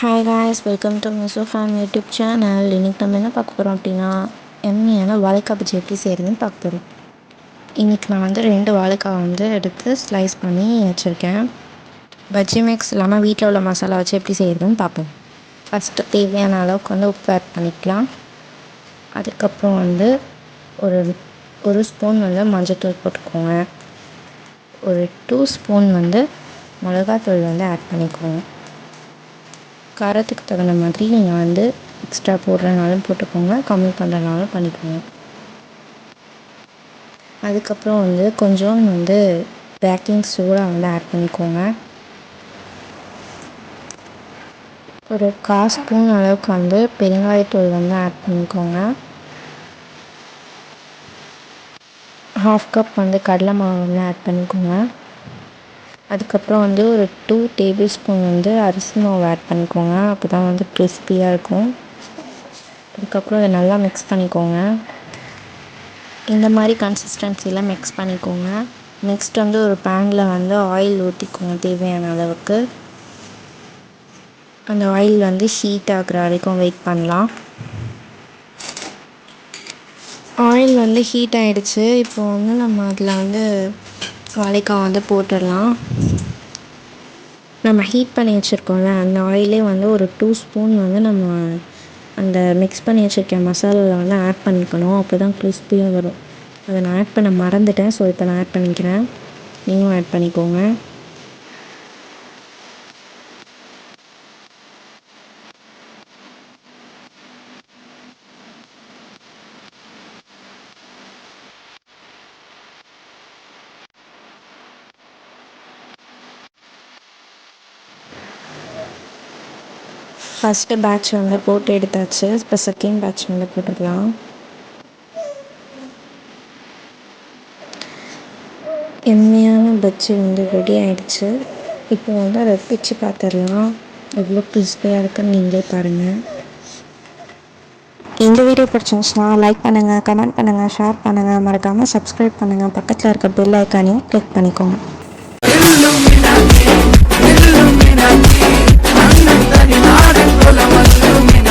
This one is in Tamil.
Hi guys, welcome to Miso Fame YouTube channel. இன்றைக்கி நம்ம என்ன பார்க்க போகிறோம் அப்படின்னா, எம்மியான வாழைக்காய் பஜ்ஜி எப்படி செய்கிறதுன்னு பார்க்க போகிறோம். இன்றைக்கி நான் வந்து 2 வாழைக்காய் வந்து எடுத்து ஸ்லைஸ் பண்ணி வச்சுருக்கேன். பஜ்ஜி மிக்ஸ் இல்லாமல் வீட்டில் உள்ள மசாலா வச்சு எப்படி செய்கிறதுன்னு பார்ப்போம். ஃபஸ்ட்டு தேவையான அளவுக்கு வந்து உப்பு ஆட் பண்ணிக்கலாம். அதுக்கப்புறம் வந்து ஒரு ஸ்பூன் வந்து மஞ்சள்தூள் போட்டுக்கோங்க. ஒரு 2 ஸ்பூன் வந்து மிளகாத்தூள் வந்து ஆட் பண்ணிக்கோங்க. காரத்துக்கு தகுந்த மாதிரி நீங்கள் வந்து எக்ஸ்ட்ரா போடுறதுனாலும் போட்டுக்கோங்க, கம்மி பண்ணுறதுனாலும் பண்ணிக்கோங்க. அதுக்கப்புறம் வந்து கொஞ்சம் வந்து பேக்கிங் சோடா வந்து ஆட் பண்ணிக்கோங்க. ஒரு 1/4 ஸ்பூன் அளவுக்கு வந்து பெருங்காயத்தூள் வந்து ஆட் பண்ணிக்கோங்க. 1/2 கப் வந்து கடலை மாவு வந்து ஆட் பண்ணிக்கோங்க. அதுக்கப்புறம் வந்து ஒரு 2 டேபிள் ஸ்பூன் வந்து அரிசி மாவு ஆட் பண்ணிக்கோங்க. அப்போ தான் வந்து கிறிஸ்பியாக இருக்கும். அதுக்கப்புறம் அதை நல்லா மிக்ஸ் பண்ணிக்கோங்க. இந்த மாதிரி கன்சிஸ்டன்சியில் மிக்ஸ் பண்ணிக்கோங்க. நெக்ஸ்ட் வந்து ஒரு பேனில் வந்து ஆயில் ஊற்றிக்கோங்க தேவையான அளவுக்கு. அந்த ஆயில் வந்து ஹீட் ஆகுற வரைக்கும் வெயிட் பண்ணலாம். ஆயில் வந்து ஹீட் ஆகிடுச்சு. இப்போ வந்து நம்ம அதில் வந்து வாழைக்காய் வந்து போட்டுடலாம். நம்ம ஹீட் பண்ணி வச்சுருக்கோம்ல, அந்த ஆயிலே வந்து ஒரு 2 ஸ்பூன் வந்து நம்ம அந்த மிக்ஸ் பண்ணி வச்சுருக்க மசாலாவில் வந்து ஆட் பண்ணிக்கணும். அப்போ தான் கிறிஸ்பியாக வரும். அதை நான் ஆட் பண்ண மறந்துட்டேன். ஸோ இப்போ நான் ஆட் பண்ணிக்கிறேன். நீங்களும் ஆட் பண்ணிக்கோங்க. ஃபஸ்ட்டு பேட்ச் வந்து போட்டு எடுத்தாச்சு. இப்போ செகண்ட் பேட்ச் வந்து போட்டுக்கலாம். எம்மியான பஜ்ஜி வந்து ரெடி ஆகிடுச்சு. இப்போ வந்து அதை பிச்சு பார்த்துடலாம். எவ்வளோ கிறிஸ்பியாக இருக்குன்னு நீங்களே பாருங்கள். இந்த வீடியோ பிடிச்சிருந்துச்சுன்னா லைக் பண்ணுங்கள், கமெண்ட் பண்ணுங்கள், ஷேர் பண்ணுங்கள், மறக்காமல் சப்ஸ்கிரைப் பண்ணுங்கள். பக்கத்தில் இருக்க பெல் ஐக்கானையும் கிளிக் பண்ணிக்கோங்க.